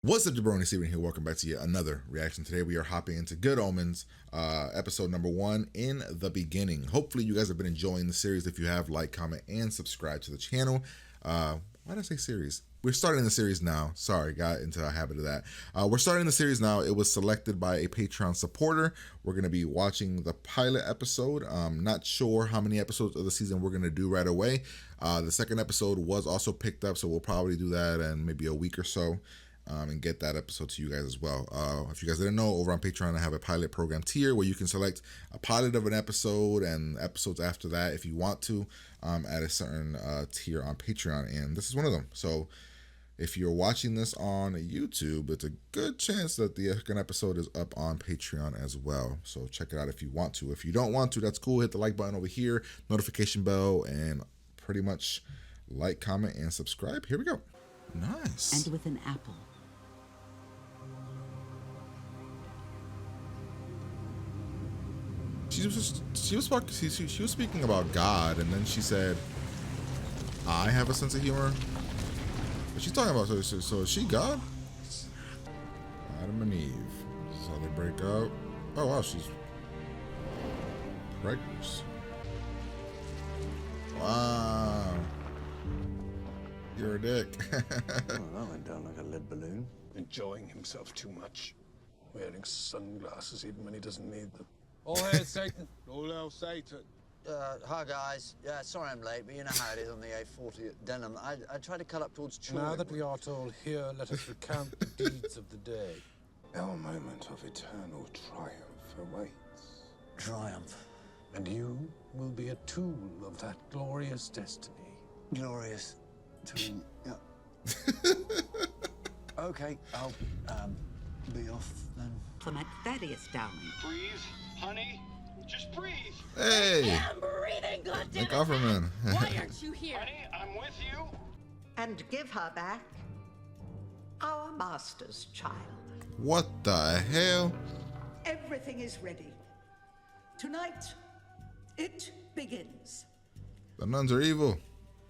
What's up, Jabroni Steven here. Welcome back to yet another reaction. Today we are hopping into Good Omens, episode number 1, In the Beginning. Hopefully you guys have been enjoying the series. If you have, like, comment, and subscribe to the channel. Why did I say series? We're starting the series now. Sorry, got into a habit of that. We're starting the series now. It was selected by a Patreon supporter. We're going to be watching the pilot episode. Not sure how many episodes of the season we're going to do right away. The second episode was also picked up, so we'll probably do that in maybe a week or so. And get that episode to you guys as well. If you guys didn't know, over on Patreon, I have a pilot program tier where you can select a pilot of an episode and episodes after that if you want to at a certain tier on Patreon. And this is one of them. So if you're watching this on YouTube, it's a good chance that the second episode is up on Patreon as well. So check it out if you want to. If you don't want to, that's cool. Hit the like button over here, notification bell, and pretty much like, comment, and subscribe. Here we go. Nice. And with an apple. She was speaking about God, and then she said, "I have a sense of humor." But she's talking about so is she God? Adam and Eve. So they break up. Oh wow, she's pregnant. Wow, you're a dick. Well, that went down like a lead balloon. Enjoying himself too much, wearing sunglasses even when he doesn't need them. All hail Satan, all hail Satan. Hi guys. Yeah, sorry I'm late, but you know how it is on the A40 at Denham. I tried to cut up towards Chorley. Now that we are all here, let us recount the deeds of the day. Our moment of eternal triumph awaits. Triumph. And you will be a tool of that glorious destiny. Glorious. Tool. Yeah. Okay, I'll be off then. Clement Thaddeus, darling. Breathe, honey. Just breathe. Hey, I'm breathing, goddammit. Nick Offerman. Why aren't you here? Honey, I'm with you. And give her back our master's child. What the hell? Everything is ready. Tonight, it begins. The nuns are evil.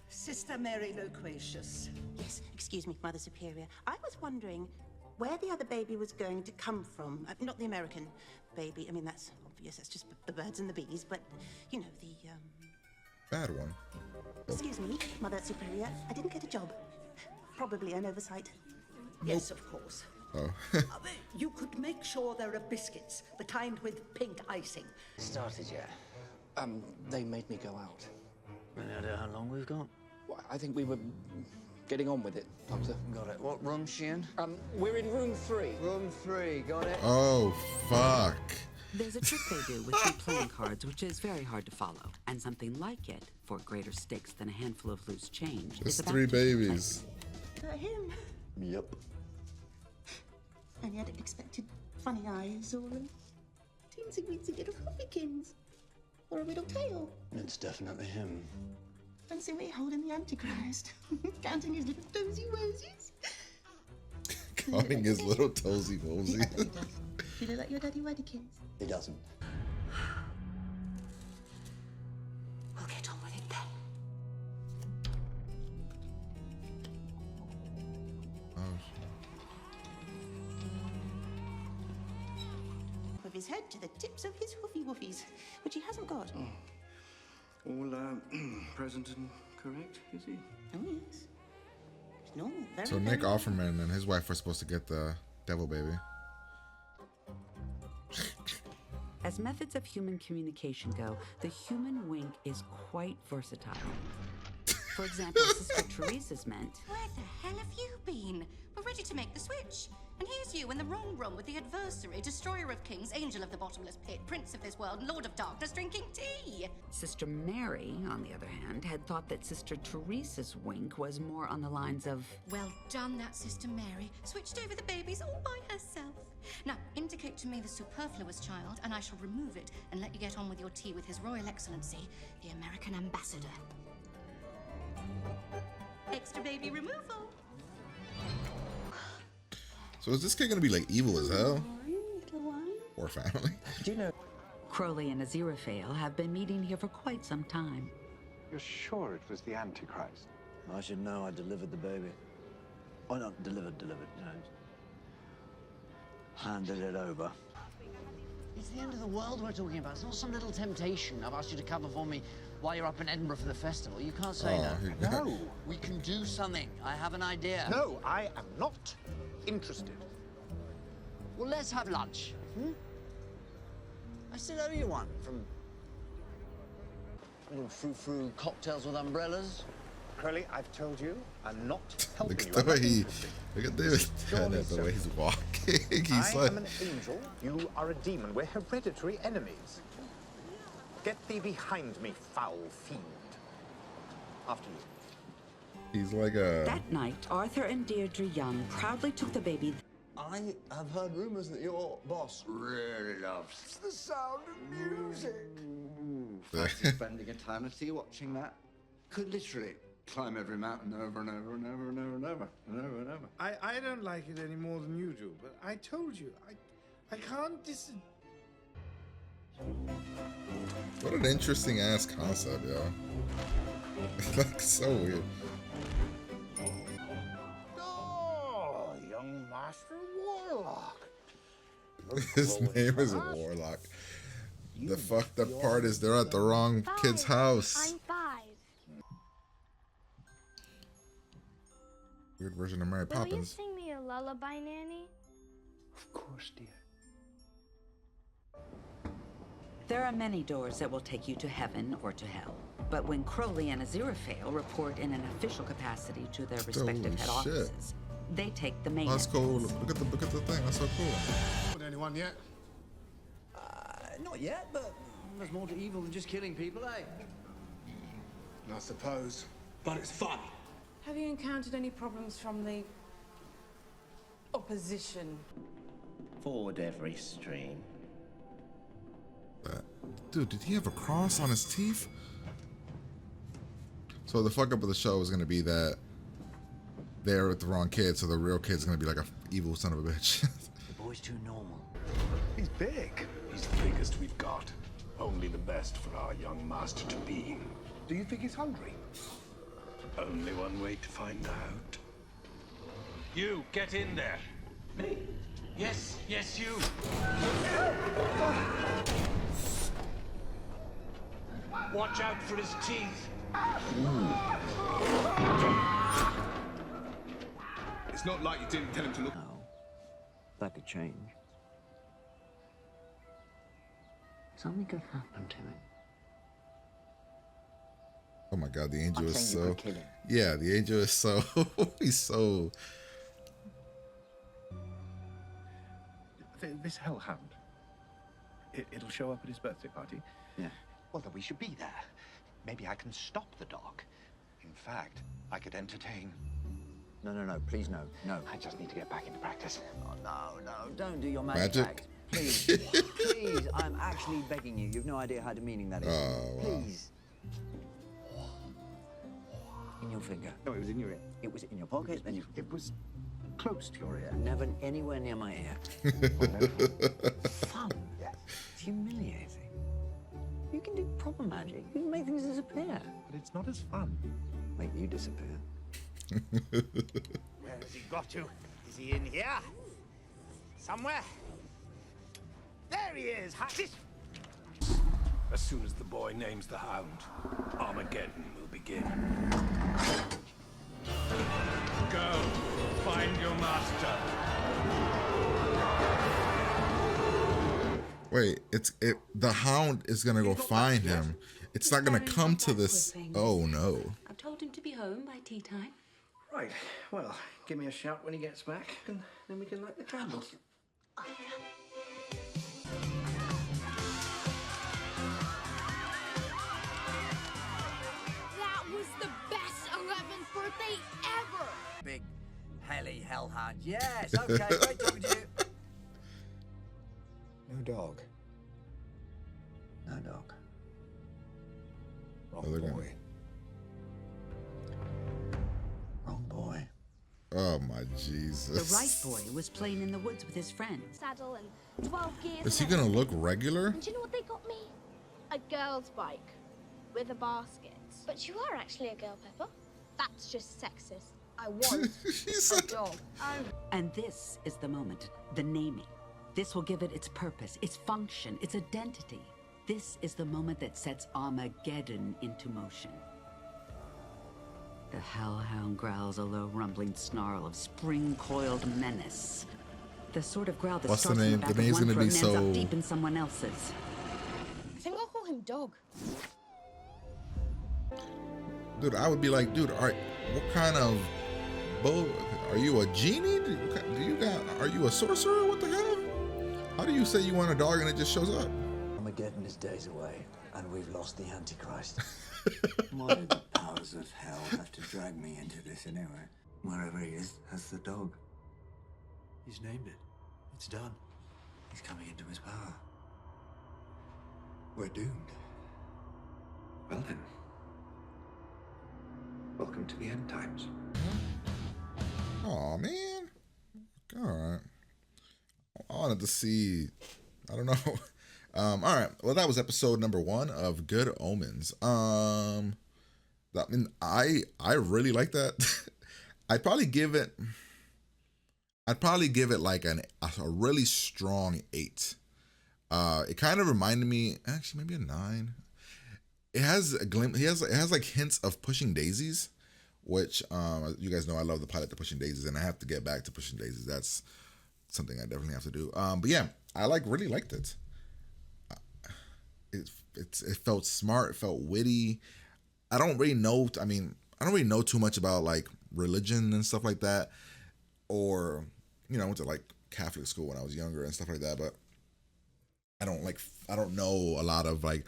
Sister Mary Loquacious. Yes, excuse me, Mother Superior. I was wondering where the other baby was going to come from. Not the American baby. I mean, that's obvious. That's just the birds and the bees. But, you know, the, Bad one. Excuse me, Mother Superior. I didn't get a job. Probably an oversight. Yes, of course. Oh. You could make sure there are biscuits, the kind with pink icing. Started yet? They made me go out. Any idea how long we've got? Well, I think we were getting on with it, Doctor. Got it. What room's she in? We're in room 3. Room 3, got it? Oh, fuck. There's a trick they do with two playing cards, which is very hard to follow. And something like it, for greater stakes than a handful of loose change, There's is about 3 to take babies. Him. Yep. And yet expected funny eyes or teensy weensy little hoofykins. Or a little tail. It's definitely him. Fancy me holding the Antichrist. Counting his little dozy wosies. Counting his little toesy mosey. Yeah, he does. Do you look like your daddy Waddykins? He doesn't. We'll get on with it then. With his head to the tips of his hoofy woofies, which he hasn't got. All present and correct, is he? Oh, yes. It's normal. Very, So Nick Offerman and his wife were supposed to get the devil baby. As methods of human communication go, the human wink is quite versatile. For example, Sister Teresa's meant, Where the hell have you been? We're ready to make the switch. And here's you in the wrong room with the adversary, destroyer of kings, angel of the bottomless pit, prince of this world, and lord of darkness, drinking tea. Sister Mary, on the other hand, had thought that Sister Teresa's wink was more on the lines of, Well done, that Sister Mary. Switched over the babies all by herself. Now, indicate to me the superfluous child, and I shall remove it and let you get on with your tea with His Royal Excellency, the American Ambassador. Extra baby removal. So is this kid gonna be like evil as hell? little one. Or family? Do you know? Crowley and Aziraphale have been meeting here for quite some time. You're sure it was the Antichrist? I should know I delivered the baby. Oh, not delivered, you know. handed it over. It's the end of the world we're talking about. It's not some little temptation. I've asked you to cover for me while you're up in Edinburgh for the festival. You can't say no. No. We can do something. I have an idea. No, I am not interested. Well, let's have lunch. I still owe you one from little frou-frou cocktails with umbrellas. Crowley, I've told you, I'm not helping Look you. at the way look at David Tennant, the way he's walking. He's I like, am an angel, you are a demon. We're hereditary enemies. Get thee behind me, foul fiend. After you. he's like a. That night, Arthur and Deirdre Young proudly took the baby. I have heard rumors that your boss really loves the sound of music. Fancy spending eternity watching that? Could literally climb every mountain over and over and over and over and over and over and over. I don't like it any more than you do, but I told you, I can't What an interesting ass concept, yo. Like so weird. Oh, young Master Warlock. His name is Warlock. The fucked up part is they're at the wrong kid's house. I'm 5. Weird version of Mary Will you Poppins. sing me a lullaby, Nanny? Of course, dear. There are many doors that will take you to heaven or to hell. But when Crowley and Aziraphale report in an official capacity to their respective head Holy shit. offices, they take the main Oh, that's cool. entrance. Look at the thing. That's so cool. With anyone yet? Not yet, but there's more to evil than just killing people, eh? I suppose. But it's fun. Have you encountered any problems from the opposition? Forward every stream. Dude, did he have a cross on his teeth? So the fuck up of the show is gonna be that they're with the wrong kid, so the real kid's gonna be like a evil son of a bitch. The boy's too normal. He's big. He's the biggest we've got. Only the best for our young master to be. Do you think he's hungry? Only one way to find out. You, get in there. Me? Yes, yes, you. Watch out for his teeth. It's not like you didn't tell him to look. No. That could change. Something could happen to him. Oh my god, the angel I'm is saying you so. could kill him. Yeah, the angel is so. He's so. This hellhound. It'll show up at his birthday party. Yeah. Well, then we should be there. Maybe I can stop the dog. In fact, I could entertain. No, please no. I just need to get back into practice. Oh, no, don't do your magic Magic? act. Please, please, I'm actually begging you. You've no idea how demeaning that is. Oh, wow. Please. In your finger. No, it was in your ear. It was in your pocket, then you... It was close to your ear. Never anywhere near my ear. Fun. Yes. It's humiliating. You can do proper magic. You can make things disappear. But it's not as fun. Make you disappear. Where has he got to? Is he in here? Somewhere? There he is! As soon as the boy names the hound, Armageddon will begin. Go, find your master. Wait, the hound is gonna go find him. It's not gonna come to this. Oh no. I've told him to be home by tea time. Right, well, give me a shout when he gets back, and then we can light the candles. That was the best 11th birthday ever! Big helly hellhound. Yes, okay, great talking to you. No dog. No dog. Wrong Oh, they're boy. gonna- Wrong boy. Oh my The Jesus. right boy was playing in the woods with his friends. Saddle and 12 gears. Is he and gonna everything. look regular? And do you know what they got me? A girl's bike with a basket. But you are actually a girl, Pepper. That's just sexist. I want a dog. And this is the moment, the naming. This will give it its purpose, its function, its identity. This is the moment that sets Armageddon into motion. The hellhound growls a low rumbling snarl of spring-coiled menace. The sort of growl that What's the starts in name? the back The of name's one gonna throat be and ends so- up deep in someone else's. I think I'll call him Dog. Dude, I would be like, dude, all right, what kind of are you a genie? Are you a sorcerer? What the hell? How do you say you want a dog and it just shows up? Armageddon is days away, and we've lost the Antichrist. Why did the powers of hell have to drag me into this anyway? Wherever he is, that's the dog. He's named it. It's done. He's coming into his power. We're doomed. Well then, welcome to the end times. Oh man. All right. I wanted to see. I don't know. All right. Well, that was episode number 1 of Good Omens. I mean, I really like that. I'd probably give it like a really strong 8. It kind of reminded me, actually maybe a 9. It has a glimpse. It has like hints of Pushing Daisies, which you guys know I love the pilot to Pushing Daisies, and I have to get back to Pushing Daisies. That's something I definitely have to do. But yeah, I really liked it. It felt smart. It felt witty. I don't really know too much about like religion and stuff like that, or I went to like Catholic school when I was younger and stuff like that. But I don't know a lot of like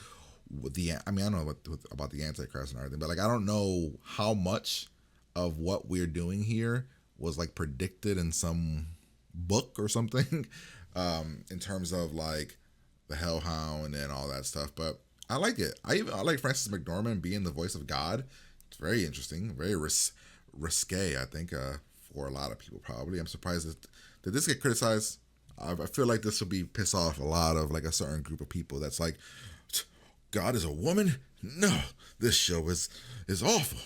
I know about the Antichrist and everything, but like I don't know how much of what we're doing here was like predicted in some book or something, in terms of like the Hellhound and all that stuff. But I like it. I like Frances McDormand being the voice of God. It's very interesting, very risque, I think, for a lot of people probably. I'm surprised that this get criticized. I feel like this will be piss off a lot of like a certain group of people that's like, God is a woman? No, this show is awful.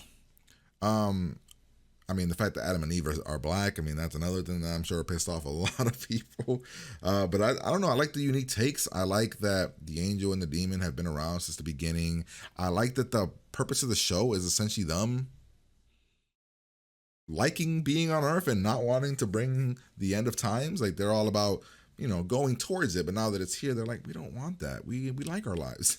I mean, the fact that Adam and Eve are black, I mean, that's another thing that I'm sure pissed off a lot of people. But I don't know. I like the unique takes. I like that the angel and the demon have been around since the beginning. I like that the purpose of the show is essentially them liking being on Earth and not wanting to bring the end of times. Like they're all about, going towards it. But now that it's here, they're like, we don't want that. We like our lives.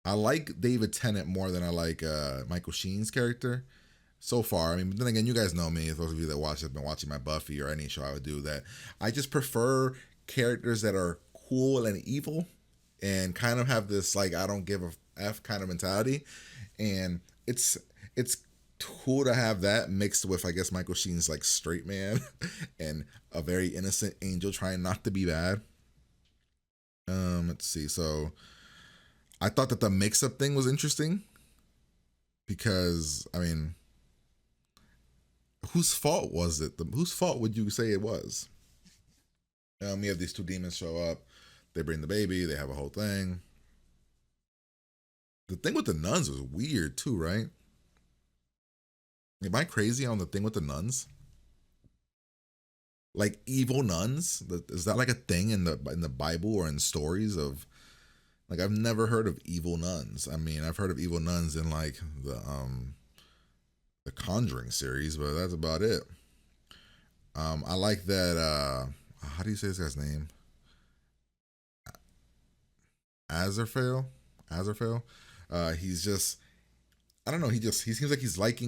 I like David Tennant more than I like Michael Sheen's character so far. I mean, but then again, you guys know me. Those of you that have been watching my Buffy or any show I would do, that I just prefer characters that are cool and evil and kind of have this like I don't give a F kind of mentality. And it's cool to have that mixed with, I guess, Michael Sheen's like straight man and a very innocent angel trying not to be bad. Let's see. So I thought that the mix-up thing was interesting because, I mean, whose fault was it? Whose fault would you say it was? We have these two demons show up. They bring the baby. They have a whole thing. The thing with the nuns was weird too, right? Am I crazy on the thing with the nuns? Like evil nuns? Is that like a thing in the Bible or in stories of? Like I've never heard of evil nuns. I mean, I've heard of evil nuns in like the Conjuring series, but that's about it. I like that. How do you say this guy's name? Azrael. He's just, I don't know. He seems like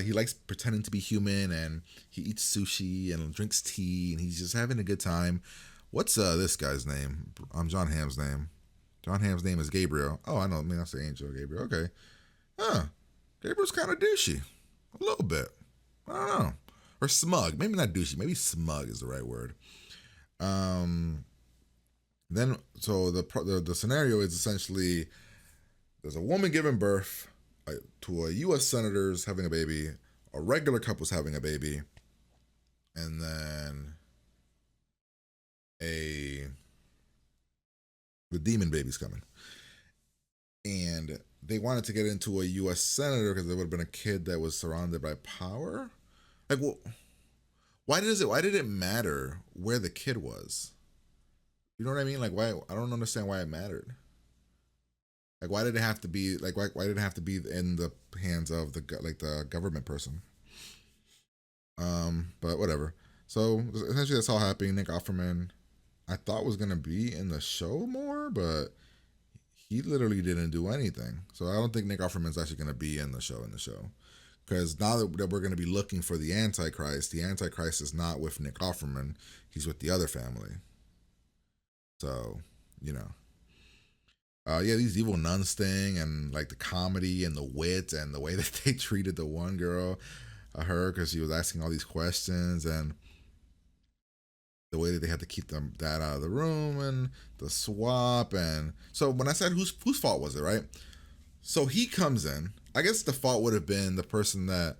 he likes pretending to be human, and he eats sushi and drinks tea, and he's just having a good time. What's this guy's name? John Hamm's name. John Hamm's name is Gabriel. Oh, I know. I mean, that's the angel, Gabriel. Okay. Gabriel's kind of douchey. A little bit. I don't know. Or smug. Maybe not douchey. Maybe smug is the right word. Then, so the scenario is essentially there's a woman giving birth to a U.S. senator's having a baby, a regular couple's having a baby, and then the demon baby's coming. And they wanted to get into a U.S. senator because there would have been a kid that was surrounded by power. Like, Why did it matter where the kid was? You know what I mean? Like, why? I don't understand why it mattered. Like, why did it have to be like why did it have to be in the hands of the government person? But whatever. So essentially, that's all happening. Nick Offerman, I thought was gonna be in the show more, but he literally didn't do anything. So I don't think Nick Offerman's actually gonna be in the show. Because now that we're going to be looking for the Antichrist is not with Nick Offerman. He's with the other family. So, you know. Yeah, these evil nuns thing and like the comedy and the wit and the way that they treated the one girl, her, because she was asking all these questions, and the way that they had to keep that out of the room and the swap. And so when I said whose fault was it, right? So he comes in. I guess the fault would have been the person that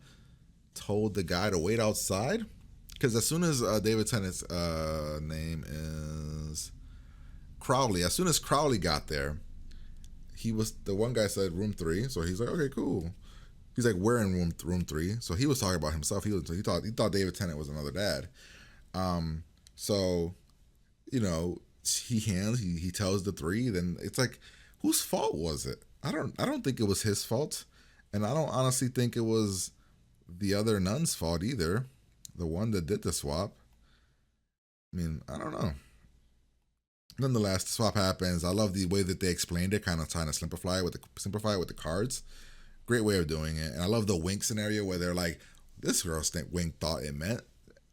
told the guy to wait outside. Because as soon as David Tennant's name is Crowley, as soon as Crowley got there, the one guy said room 3. So he's like, okay, cool. He's like, we're in room 3. So he was talking about himself. He thought David Tennant was another dad. So, you know, he tells the 3. Then it's like, whose fault was it? I don't think it was his fault, and I don't honestly think it was the other nun's fault either. The one that did the swap. I mean, I don't know. Nonetheless, the swap happens. I love the way that they explained it, kind of trying to simplify it with the cards. Great way of doing it, and I love the wink scenario where they're like, "This girl's wink thought it meant."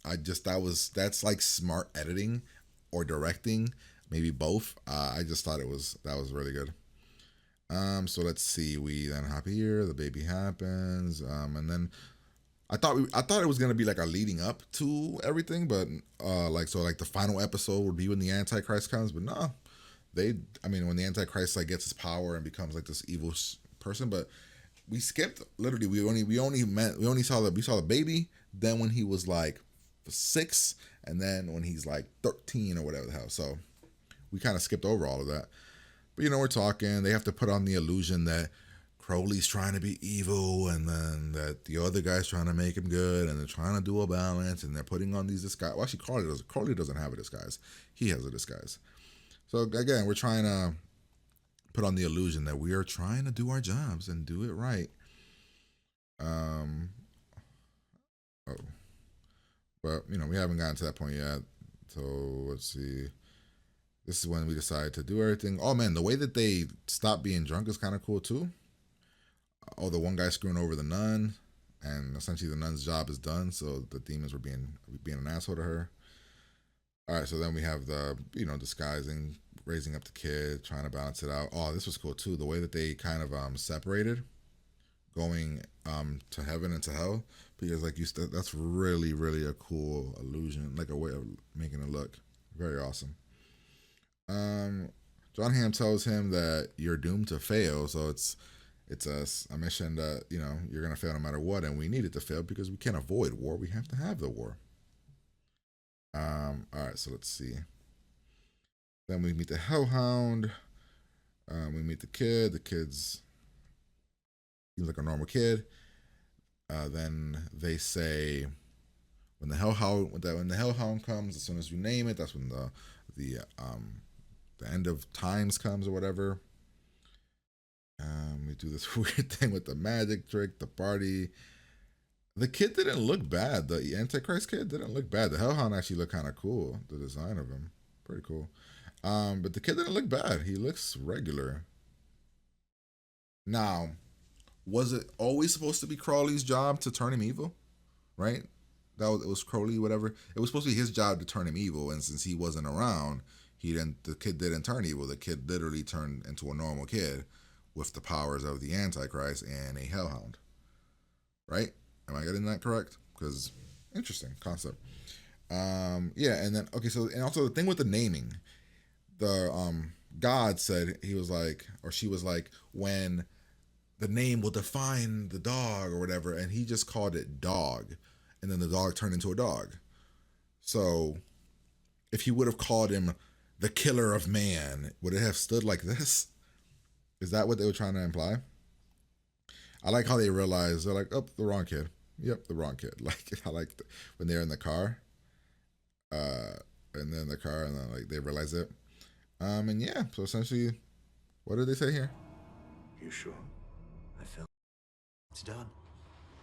That's like smart editing or directing, maybe both. I just thought that was really good. So let's see. We then hop here. The baby happens, and then I thought it was gonna be like a leading up to everything, but like the final episode would be when the Antichrist comes. But no, when the Antichrist like gets his power and becomes like this evil person. But we skipped literally. We saw the baby. Then when he was like 6, and then when he's like 13 or whatever the hell. So we kind of skipped over all of that. But, you know, we're talking. They have to put on the illusion that Crowley's trying to be evil, and then that the other guy's trying to make him good, and they're trying to do a balance, and they're putting on these disguise. Well, actually, Crowley doesn't have a disguise. He has a disguise. So, again, we're trying to put on the illusion that we are trying to do our jobs and do it right. But, you know, we haven't gotten to that point yet. So, let's see. This is when we decide to do everything. Oh, man, the way that they stop being drunk is kind of cool, too. Oh, the one guy screwing over the nun, and essentially the nun's job is done, so the demons were being an asshole to her. All right, so then we have the, you know, disguising, raising up the kid, trying to balance it out. Oh, this was cool, too. The way that they kind of separated, going to heaven and to hell, because like that's really, really a cool illusion, like a way of making it look very awesome. John Hamm tells him that you're doomed to fail, so it's a mission that, you know, you're gonna fail no matter what, and we need it to fail because we can't avoid war. We have to have the war. All right, so let's see. Then we meet the Hellhound. We meet the kid. The kid's seems like a normal kid. Then they say when the Hellhound comes, as soon as you name it, that's when the end of times comes or whatever. We do this weird thing with the magic trick, the party. The kid didn't look bad. The Antichrist kid didn't look bad. The Hellhound actually looked kind of cool. The design of him, pretty cool. But the kid didn't look bad. He looks regular. Now, was it always supposed to be Crowley's job to turn him evil? Right? It was Crowley, whatever. It was supposed to be his job to turn him evil, and since he wasn't around, the kid didn't turn evil. The kid literally turned into a normal kid with the powers of the Antichrist and a Hellhound. Right? Am I getting that correct? Because interesting concept. Yeah, and then okay, so and also the thing with the naming, the God said he was like, or she was like, when the name will define the dog or whatever, and he just called it dog, and then the dog turned into a dog. So if he would have called him the killer of man, would it have stood like this? Is that what they were trying to imply? I like how they realized, they're like, oh, the wrong kid. Yep, the wrong kid. Like I like when they're in the car, and then the car, and then like they realize it. And yeah, so essentially, what did they say here? You sure? I feel it's done.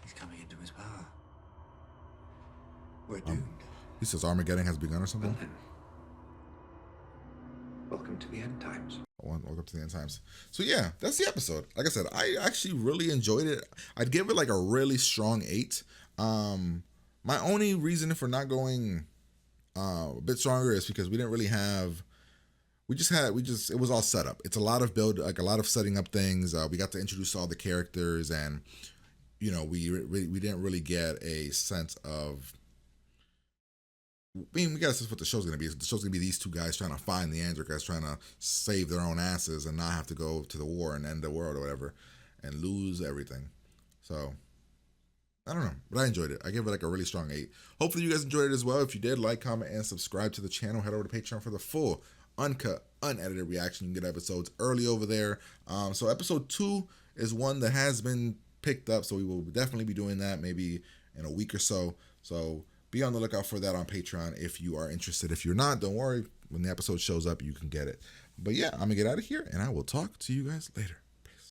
He's coming into his power. We're doomed. He says Armageddon has begun or something. Welcome to the end times. Welcome to the end times. So yeah, that's the episode. Like I said, I actually really enjoyed it. I'd give it like a really strong 8. My only reason for not going a bit stronger is because we didn't really have. It was all set up. It's a lot of build, like a lot of setting up things. We got to introduce all the characters, and we didn't really get a sense of. I mean, we got to see what the show's going to be. The show's going to be these two guys trying to find the Android guys, trying to save their own asses and not have to go to the war and end the world or whatever and lose everything. So, I don't know. But I enjoyed it. I gave it like a really strong 8. Hopefully you guys enjoyed it as well. If you did, like, comment, and subscribe to the channel. Head over to Patreon for the full, uncut, unedited reaction. You can get episodes early over there. So episode 2 is one that has been picked up. So we will definitely be doing that maybe in a week or so. So be on the lookout for that on Patreon if you are interested. If you're not, don't worry. When the episode shows up, you can get it. But yeah, I'm going to get out of here, and I will talk to you guys later.